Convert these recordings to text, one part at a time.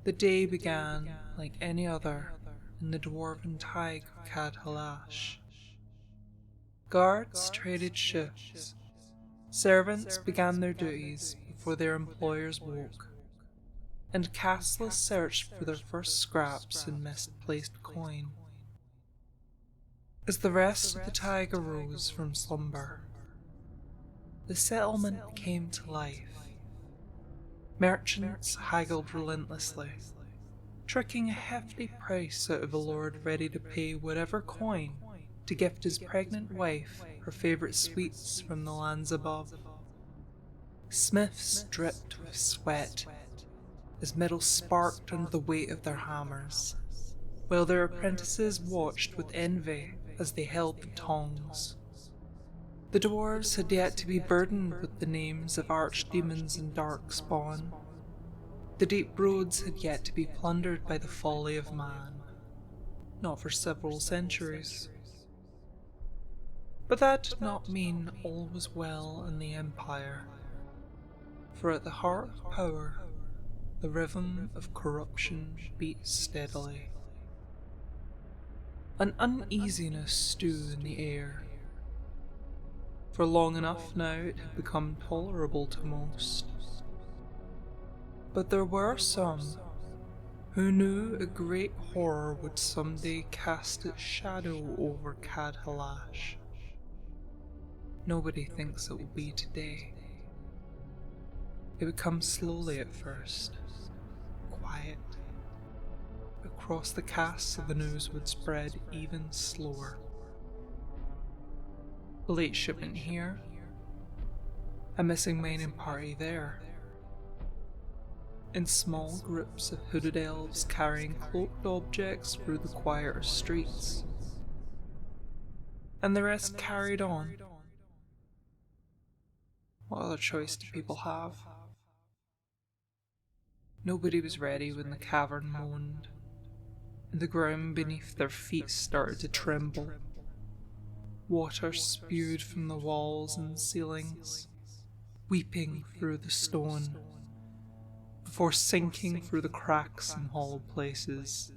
The day began like any other in the dwarven Thaig of Cad'halash. Guards traded shifts. Servants began their duties before their employers woke, and Cad'halash searched for their first scraps and misplaced coin. As the rest of the Thaig arose from slumber, the settlement came to life. Merchants haggled relentlessly, tricking a hefty price out of a lord ready to pay whatever coin to gift his pregnant wife her favourite sweets from the lands above. Smiths dripped with sweat as metal sparked under the weight of their hammers, while their apprentices watched with envy as they held the tongs. The dwarves had yet to be burdened with the names of archdemons and darkspawn. The deep roads had yet to be plundered by the folly of man, not for several centuries. But that did not mean all was well in the Empire, for at the heart of power, the rhythm of corruption beat steadily. An uneasiness stew in the air. For long enough now it had become tolerable to most. But there were some who knew a great horror would someday cast its shadow over Cad'halash. Nobody thinks it will be today. It would come slowly at first, quiet. Across the casts the news would spread even slower. A late shipment here, a missing mining party there, in small groups of hooded elves carrying cloaked objects through the quieter streets. And the rest carried on. What other choice do people have? Nobody was ready when the cavern moaned, and the ground beneath their feet started to tremble. Water spewed from the walls and ceilings, weeping through the stone, before sinking through the cracks and hollow places.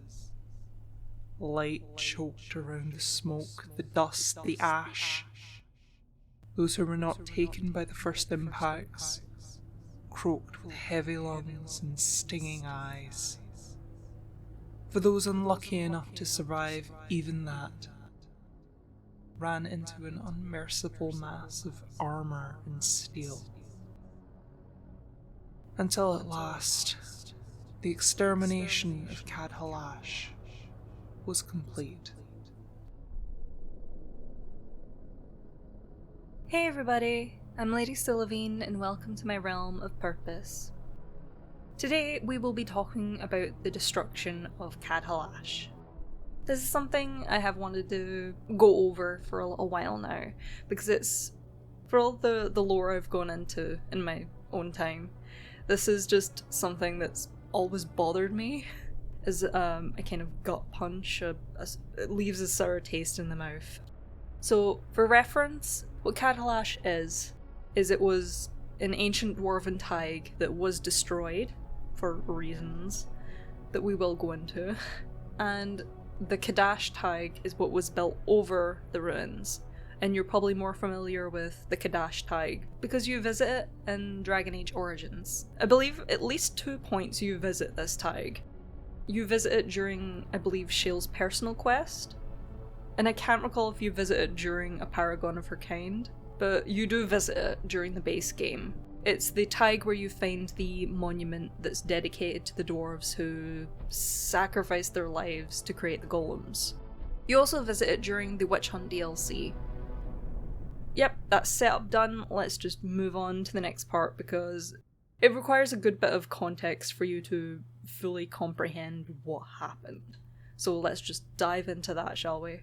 Light choked around the smoke, the dust, the ash. Those who were not taken by the first impacts croaked with heavy lungs and stinging eyes. For those unlucky enough to survive even that, ran into an unmerciful mass of armour and steel. Until at last, the extermination of Cad'halash was complete. Hey everybody, I'm Lady Sylvine and welcome to my realm of purpose. Today we will be talking about the destruction of Cad'halash. This is something I have wanted to go over for a little while now, because it's, for all the lore I've gone into in my own time, this is just something that's always bothered me, as a kind of gut punch, it leaves a sour taste in the mouth. So, for reference, what Cad'halash is it was an ancient dwarven Thaig that was destroyed, for reasons that we will go into, and the Cad'halash Thaig is what was built over the ruins, and you're probably more familiar with the Cad'halash Thaig because you visit it in Dragon Age Origins. I believe at least 2 points you visit this Thaig. You visit it during, I believe, Shale's personal quest, and I can't recall if you visit it during a Paragon of her kind, but you do visit it during the base game. It's the Thaig where you find the monument that's dedicated to the dwarves who sacrificed their lives to create the golems. You also visit it during the Witch Hunt DLC. Yep, that's setup done, let's just move on to the next part because it requires a good bit of context for you to fully comprehend what happened. So let's just dive into that, shall we?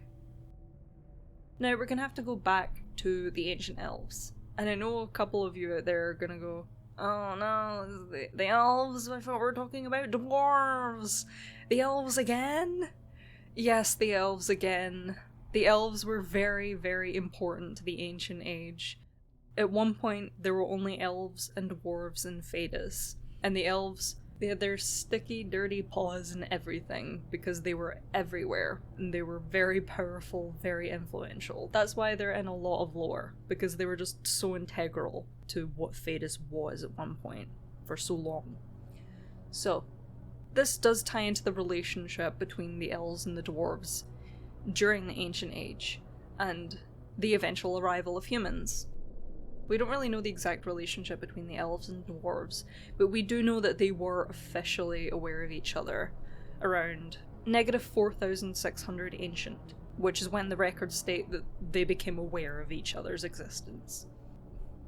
Now we're gonna have to go back to the ancient elves. And I know a couple of you out there are gonna go, oh no, the elves, I thought we were talking about dwarves! The elves again? Yes, the elves again. The elves were very, very important to the ancient age. At one point, there were only elves and dwarves in Phaedus, and the elves They had their sticky, dirty paws in everything because they were everywhere and they were very powerful, very influential. That's why they're in a lot of lore, because they were just so integral to what Thedas was at one point for so long. So, this does tie into the relationship between the elves and the dwarves during the Ancient Age and the eventual arrival of humans. We don't really know the exact relationship between the elves and dwarves, but we do know that they were officially aware of each other around -4600 Ancient, which is when the records state that they became aware of each other's existence.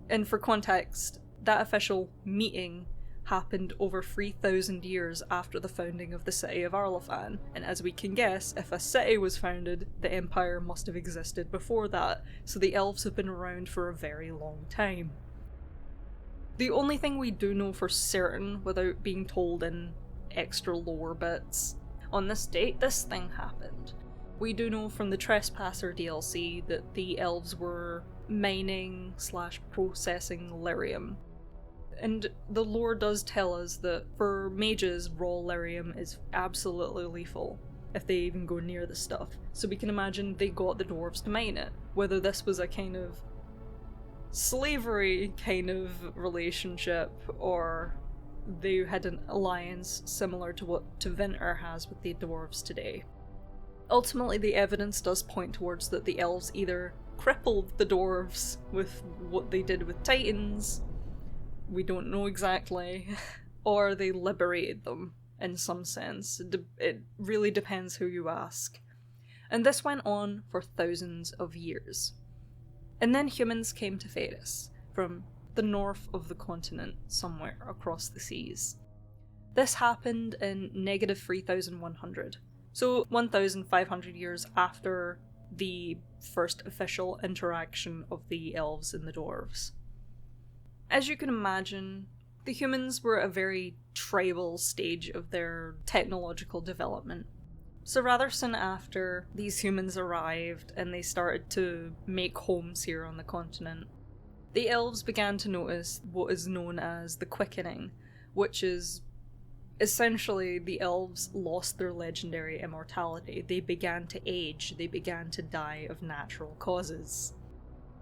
And for context, that official meeting happened over 3,000 years after the founding of the city of Arlathan, and as we can guess, if a city was founded, the Empire must have existed before that, so the elves have been around for a very long time. The only thing we do know for certain, without being told in extra lore bits, on this date this thing happened. We do know from the Trespasser DLC that the elves were mining/processing lyrium. And the lore does tell us that for mages, raw lyrium is absolutely lethal if they even go near the stuff. So we can imagine they got the dwarves to mine it. Whether this was a kind of slavery kind of relationship, or they had an alliance similar to what Tevinter has with the dwarves today. Ultimately, the evidence does point towards that the elves either crippled the dwarves with what they did with titans, we don't know exactly, or they liberated them in some sense. It really depends who you ask. And this went on for thousands of years. And then humans came to Thedas, from the north of the continent, somewhere across the seas. This happened in -3100, so 1500 years after the first official interaction of the elves and the dwarves. As you can imagine, the humans were at a very tribal stage of their technological development. So rather soon after these humans arrived and they started to make homes here on the continent, the elves began to notice what is known as the quickening, which is essentially the elves lost their legendary immortality. They began to age, they began to die of natural causes.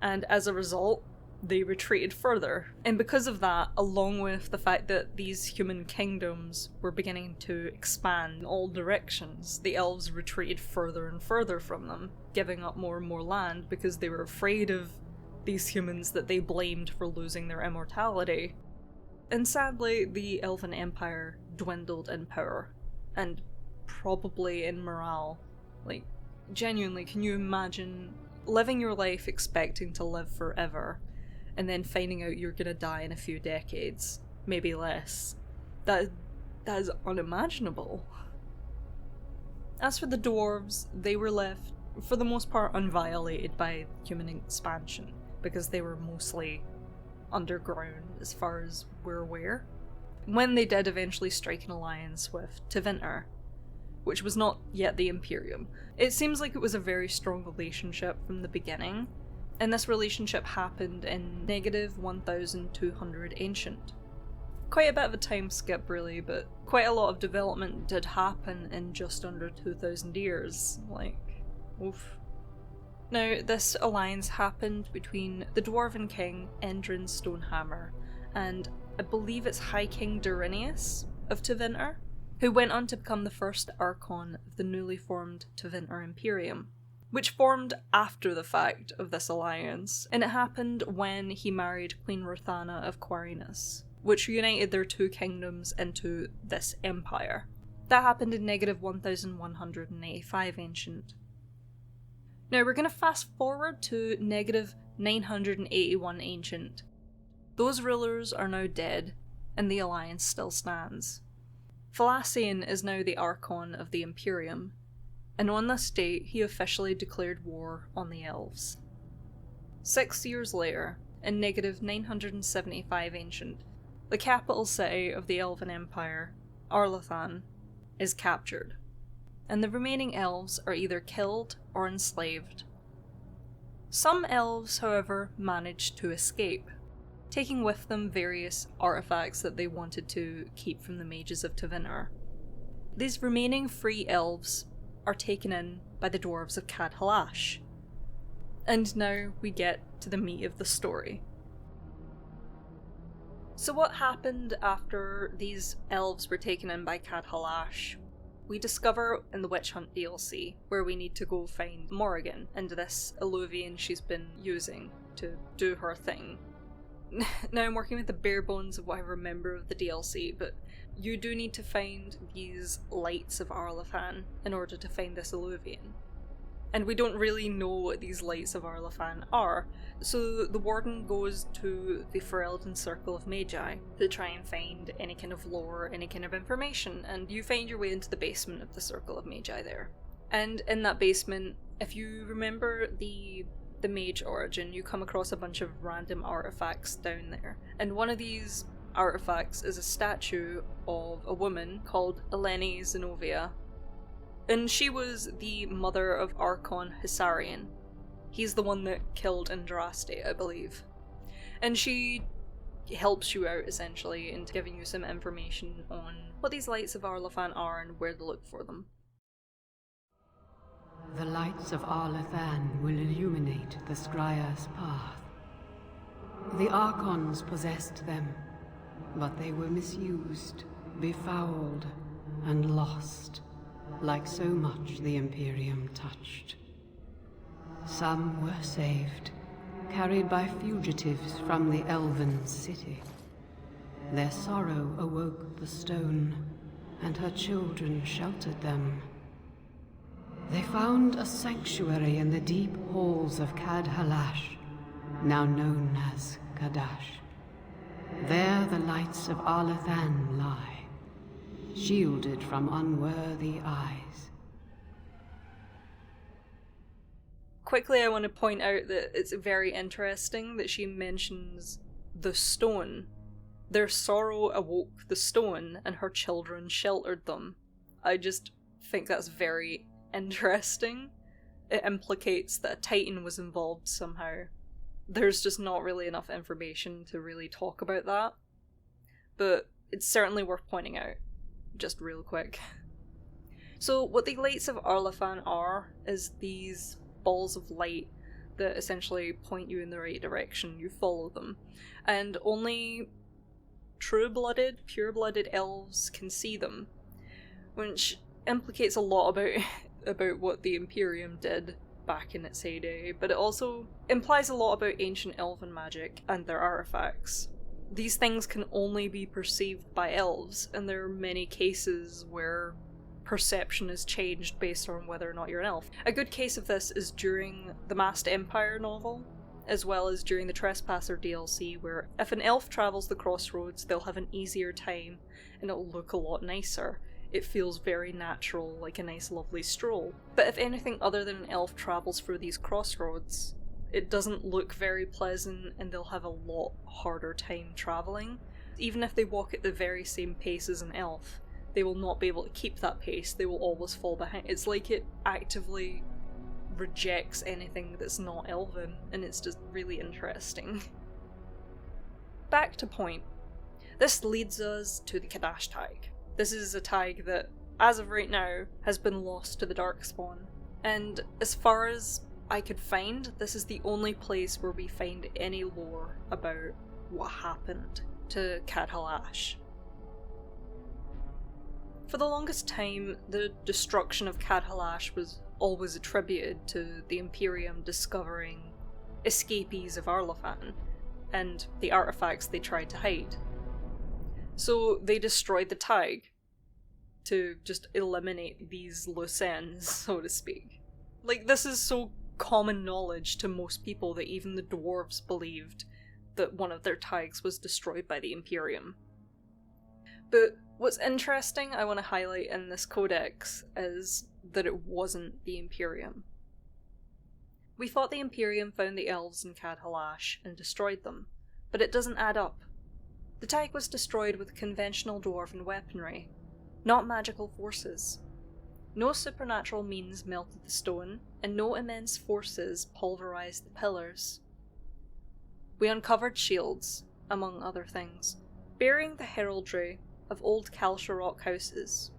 And as a result, they retreated further. And because of that, along with the fact that these human kingdoms were beginning to expand in all directions, the elves retreated further and further from them, giving up more and more land because they were afraid of these humans that they blamed for losing their immortality. And sadly, the Elven Empire dwindled in power, and probably in morale. Like, genuinely, can you imagine living your life expecting to live forever, and then finding out you're gonna die in a few decades, maybe less? That is unimaginable. As for the dwarves, they were left, for the most part, unviolated by human expansion, because they were mostly underground as far as we're aware. When they did eventually strike an alliance with Tevinter, which was not yet the Imperium, it seems like it was a very strong relationship from the beginning, and this relationship happened in -1200 Ancient. Quite a bit of a time skip really, but quite a lot of development did happen in just under 2000 years, like, oof. Now, this alliance happened between the Dwarven King, Endrin Stonehammer, and I believe it's High King Durinius of Tevinter, who went on to become the first Archon of the newly formed Tevinter Imperium, which formed after the fact of this alliance, and it happened when he married Queen Rothana of Quarinus, which united their two kingdoms into this empire. That happened in -1185 Ancient. Now we're going to fast forward to -981 Ancient. Those rulers are now dead, and the alliance still stands. Thalassian is now the Archon of the Imperium, and on this date he officially declared war on the elves. 6 years later, in -975 Ancient, the capital city of the Elven Empire, Arlathan, is captured, and the remaining elves are either killed or enslaved. Some elves, however, managed to escape. taking with them various artifacts that they wanted to keep from the mages of Tevinter. These remaining 3 elves are taken in by the dwarves of Cad'halash. And now we get to the meat of the story. So what happened after these elves were taken in by Cad'halash? We discover in the Witch Hunt DLC, where we need to go find Morrigan and this Illuvian she's been using to do her thing. Now I'm working with the bare bones of what I remember of the DLC, but you do need to find these lights of Arlathan in order to find this Illuvian. And we don't really know what these lights of Arlathan are, so the warden goes to the Ferelden Circle of Magi to try and find any kind of lore, any kind of information, and you find your way into the basement of the Circle of Magi there. And in that basement, if you remember the mage origin, you come across a bunch of random artifacts down there. And one of these artifacts is a statue of a woman called Eleni Zenobia. And she was the mother of Archon Hissarion. He's the one that killed Andraste, I believe. And she helps you out, essentially, in giving you some information on what these lights of Arlathan are and where to look for them. The lights of Arlathan will illuminate the Scrya's path. The Archons possessed them, but they were misused, befouled, and lost, like so much the Imperium touched. Some were saved, carried by fugitives from the Elven city. Their sorrow awoke the stone, and her children sheltered them. They found a sanctuary in the deep halls of Cad'halash, now known as Cad'halash. There the lights of Arlathan lie, shielded from unworthy eyes. Quickly, I want to point out that it's very interesting that she mentions the stone. Their sorrow awoke the stone, and her children sheltered them. I just think that's very interesting. It implicates that a Titan was involved somehow. There's just not really enough information to really talk about that, but it's certainly worth pointing out, just real quick. So what the lights of Arlathan are is these balls of light that essentially point you in the right direction. You follow them, and only true-blooded, pure-blooded elves can see them, which implicates a lot about what the Imperium did back in its heyday, but it also implies a lot about ancient elven magic and their artifacts. These things can only be perceived by elves, and there are many cases where perception is changed based on whether or not you're an elf. A good case of this is during the Masked Empire novel, as well as during the Trespasser DLC, where if an elf travels the crossroads, they'll have an easier time and it'll look a lot nicer. It feels very natural, like a nice lovely stroll. But if anything other than an elf travels through these crossroads, it doesn't look very pleasant and they'll have a lot harder time travelling. Even if they walk at the very same pace as an elf, they will not be able to keep that pace, they will always fall behind. It's like it actively rejects anything that's not elven, and it's just really interesting. Back to point. This leads us to the Cad'halash Thaig. This is a Thaig that, as of right now, has been lost to the Darkspawn. And as far as I could find, this is the only place where we find any lore about what happened to Cad'halash. For the longest time, the destruction of Cad'halash was always attributed to the Imperium discovering escapees of Arlathan and the artifacts they tried to hide. So they destroyed the Thaig to just eliminate these loose ends, so to speak. Like, this is so common knowledge to most people that even the dwarves believed that one of their Thaigs was destroyed by the Imperium. But what's interesting I want to highlight in this codex is that it wasn't the Imperium. We thought the Imperium found the elves in Cad'halash and destroyed them, but it doesn't add up. The Thaig was destroyed with conventional dwarven weaponry, not magical forces. No supernatural means melted the stone, and no immense forces pulverized the pillars. We uncovered shields, among other things, bearing the heraldry of old Kal Sharok houses.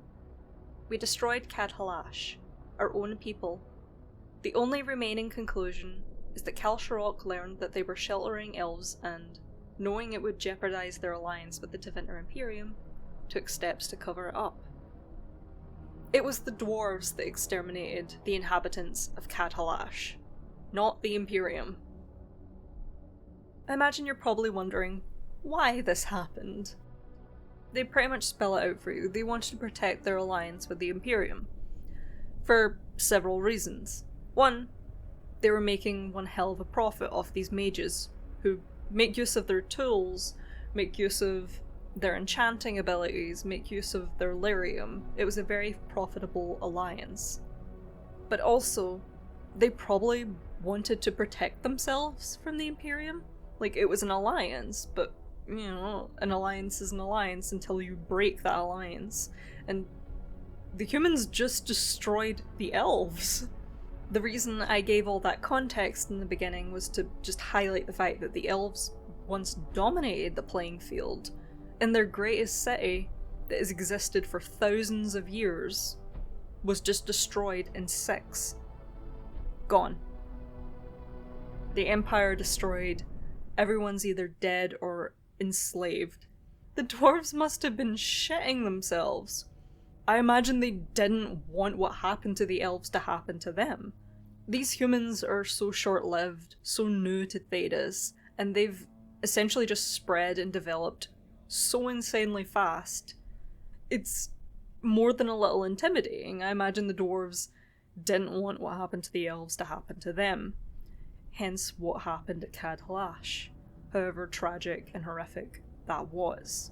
We destroyed Cad'halash, our own people. The only remaining conclusion is that Kal Sharok learned that they were sheltering elves and, knowing it would jeopardize their alliance with the Tevinter Imperium, took steps to cover it up. It was the dwarves that exterminated the inhabitants of Cad'halash, not the Imperium. I imagine you're probably wondering why this happened. They pretty much spell it out for you. They wanted to protect their alliance with the Imperium. For several reasons. One, they were making one hell of a profit off these mages, who make use of their tools, make use of their enchanting abilities, make use of their lyrium. It was a very profitable alliance. But also, they probably wanted to protect themselves from the Imperium. Like, it was an alliance, but, you know, an alliance is an alliance until you break that alliance. And the humans just destroyed the elves. The reason I gave all that context in the beginning was to just highlight the fact that the elves once dominated the playing field, and their greatest city, that has existed for thousands of years, was just destroyed in 6. Gone. The Empire destroyed, everyone's either dead or enslaved. The dwarves must have been shitting themselves. I imagine they didn't want what happened to the elves to happen to them. These humans are so short-lived, so new to Thedas, and they've essentially just spread and developed so insanely fast. It's more than a little intimidating. I imagine the dwarves didn't want what happened to the elves to happen to them. Hence what happened at Cad'halash, however tragic and horrific that was.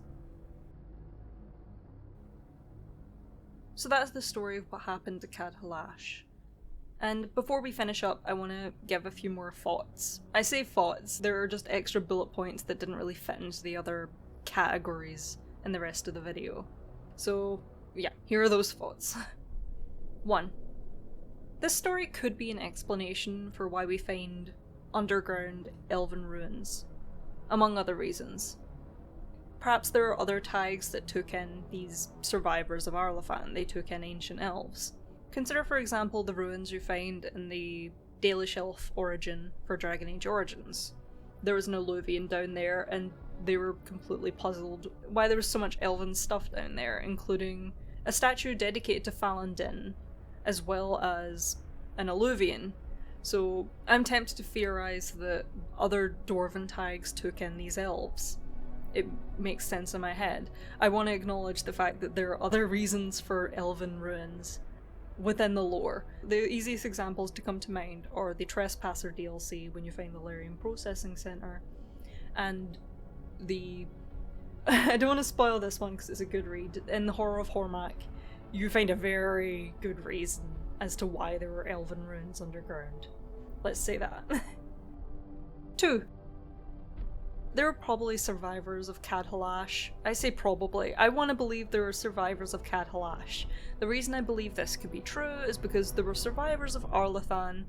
So that's the story of what happened to Cad'halash. And before we finish up, I want to give a few more thoughts. I say thoughts, there are just extra bullet points that didn't really fit into the other categories in the rest of the video. So yeah, here are those thoughts. 1. This story could be an explanation for why we find underground elven ruins, among other reasons. Perhaps there are other Thaigs that took in these survivors of Arlathan. They took in ancient elves. Consider, for example, the ruins you find in the Dalish elf origin for Dragon Age Origins. There was an Eluvian down there, and they were completely puzzled why there was so much elven stuff down there, including a statue dedicated to Falun Din, as well as an Eluvian. So I'm tempted to theorize that other dwarven Thaigs took in these elves. It makes sense in my head. I want to acknowledge the fact that there are other reasons for elven ruins within the lore. The easiest examples to come to mind are the Trespasser DLC when you find the Lyrium Processing Center, and the... I don't want to spoil this one because it's a good read. In the Horror of Hormak, you find a very good reason as to why there were elven ruins underground. Let's say that. 2. There are probably survivors of Cad'halash. I say probably. I want to believe there are survivors of Cad'halash. The reason I believe this could be true is because there were survivors of Arlathan,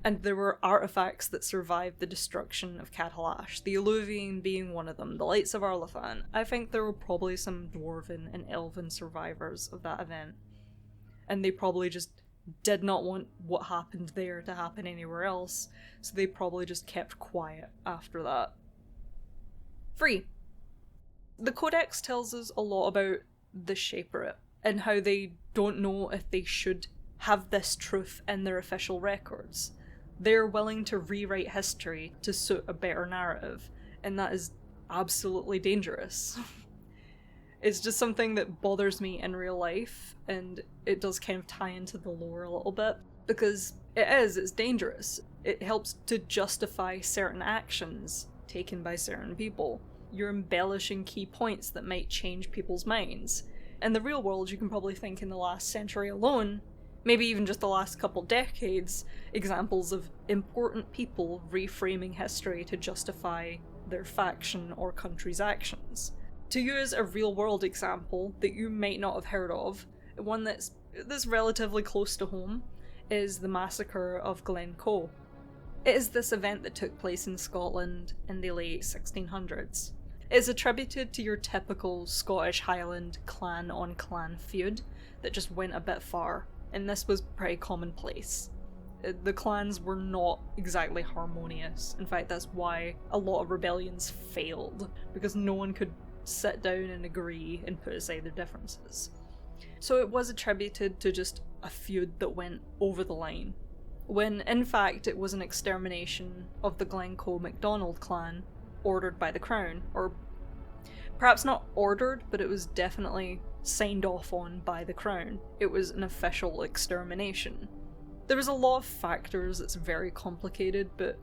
and there were artifacts that survived the destruction of Cad'halash, the Eluvian being one of them, the Lights of Arlathan. I think there were probably some dwarven and elven survivors of that event, and they probably just did not want what happened there to happen anywhere else, so they probably just kept quiet after that. 3. The Codex tells us a lot about the Shaperate, and how they don't know if they should have this truth in their official records. They're willing to rewrite history to suit a better narrative, and that is absolutely dangerous. It's just something that bothers me in real life, and it does kind of tie into the lore a little bit, because it's dangerous. It helps to justify certain actions taken by certain people. You're embellishing key points that might change people's minds. In the real world, you can probably think in the last century alone, maybe even just the last couple decades, examples of important people reframing history to justify their faction or country's actions. To use a real-world example that you might not have heard of, one that's relatively close to home, is the massacre of Glencoe. It is this event that took place in Scotland in the late 1600s. It's attributed to your typical Scottish Highland clan-on-clan feud that just went a bit far, and this was pretty commonplace. The clans were not exactly harmonious. In fact, that's why a lot of rebellions failed, because no one could sit down and agree and put aside their differences. So it was attributed to just a feud that went over the line, when in fact it was an extermination of the Glencoe MacDonald clan ordered by the Crown, or perhaps not ordered, but it was definitely signed off on by the Crown. It was an official extermination. There was a lot of factors that's very complicated, but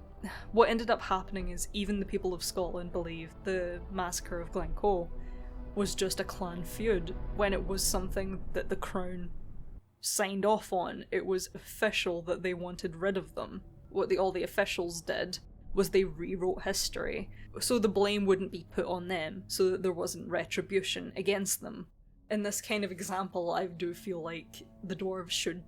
what ended up happening is even the people of Scotland believed the massacre of Glencoe was just a clan feud, when it was something that the Crown signed off on. It was official that they wanted rid of them. What all the officials did was they rewrote history, so the blame wouldn't be put on them, so that there wasn't retribution against them. In this kind of example, I do feel like the dwarves should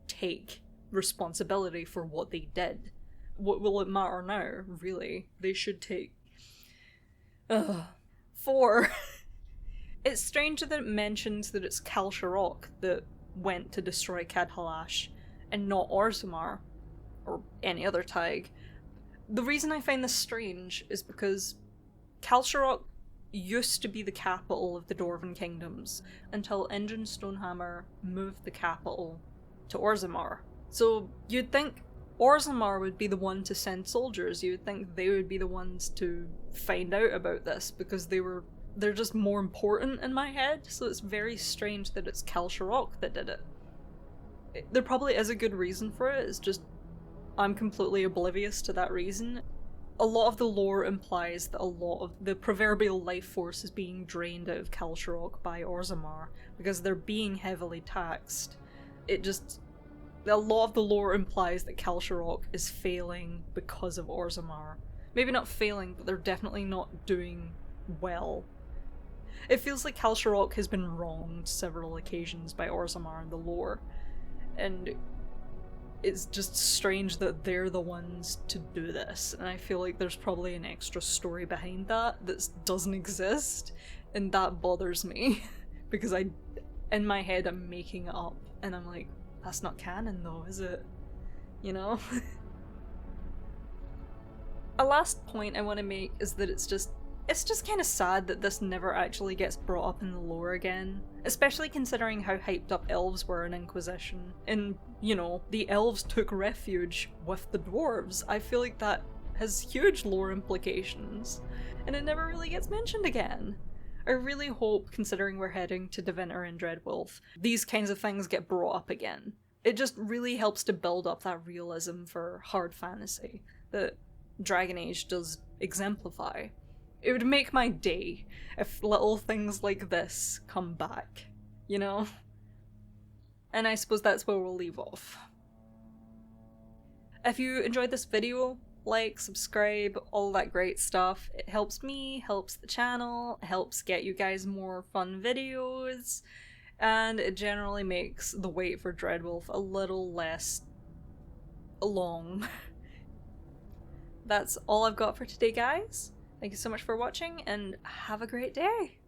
take responsibility for what they did. What will it matter now, really? They should take... 4. It's strange that it mentions that it's Kal Sharok that went to destroy Cad'halash, and not Orzammar, or any other Thaig. The reason I find this strange is because Kal Sharok used to be the capital of the Dwarven kingdoms, until Injun Stonehammer moved the capital to Orzammar. So you'd think Orzammar would be the one to send soldiers, you'd think they would be the ones to find out about this, because they're just more important in my head, so it's very strange that it's Kal Sharok that did it. There probably is a good reason for it, it's just I'm completely oblivious to that reason. A lot of the lore implies that a lot of the proverbial life force is being drained out of Kal Sharok by Orzammar, because they're being heavily taxed. A lot of the lore implies that Kal Sharok is failing because of Orzammar. Maybe not failing, but they're definitely not doing well. It feels like Kal Sharok has been wronged several occasions by Orzammar in the lore, and it's just strange that they're the ones to do this, and I feel like there's probably an extra story behind that doesn't exist, and that bothers me, because in my head I'm making it up, and I'm like, that's not canon though, is it? You know? A last point I want to make is that it's just kind of sad that this never actually gets brought up in the lore again, especially considering how hyped up elves were in Inquisition. And, you know, the elves took refuge with the dwarves. I feel like that has huge lore implications, and it never really gets mentioned again. I really hope, considering we're heading to Devinter and Dreadwolf, these kinds of things get brought up again. It just really helps to build up that realism for hard fantasy that Dragon Age does exemplify. It would make my day if little things like this come back, you know? And I suppose that's where we'll leave off. If you enjoyed this video, like, subscribe, all that great stuff. It helps me, helps the channel, helps get you guys more fun videos, and it generally makes the wait for Dreadwolf a little less long. That's all I've got for today, guys. Thank you so much for watching, and have a great day!